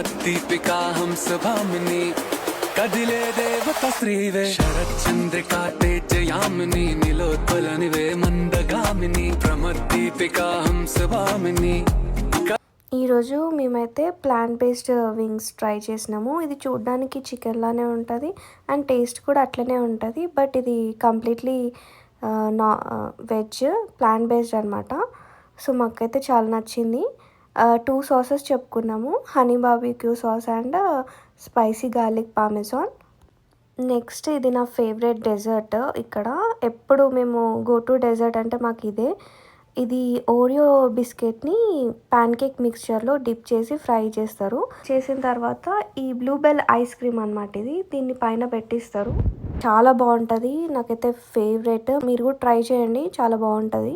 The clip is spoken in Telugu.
ప్రమద్దీపికా హంసభామిని కదిలే దేవత శ్రీవే శరచంద్రికా తేజయామిని నిలోత్పలనివే మందగామిని ప్రమద్దీపికా హంసభామిని. ఈరోజు మేమైతే ప్లాంట్ బేస్డ్ వింగ్స్ ట్రై చేసినాము. ఇది చూడడానికి చికెన్ లానే ఉంటుంది అండ్ టేస్ట్ కూడా అట్లనే ఉంటుంది. బట్ ఇది కంప్లీట్లీ వెజ్ ప్లాంట్ బేస్డ్ అనమాట. సో మాకైతే చాలా నచ్చింది. 2 సాసెస్ చెప్పుకున్నాము, honey barbecue sauce and spicy garlic parmesan. Next ఇది నా ఫేవరెట్ డెజర్ట్. ఇక్కడ ఎప్పుడు మేము గో టు డెజర్ట్ అంటే మాకు ఇదే. ఇది ఓరియో బిస్కెట్ని ప్యాన్ కేక్ మిక్స్చర్లో డిప్ చేసి ఫ్రై చేస్తారు. చేసిన తర్వాత ఈ బ్లూబెల్ ఐస్ క్రీమ్ అనమాట. దీన్ని పైన పెట్టిస్తారు. చాలా బాగుంటుంది, నాకైతే ఫేవరెట్. మీరు కూడా ట్రై చేయండి, చాలా బాగుంటుంది.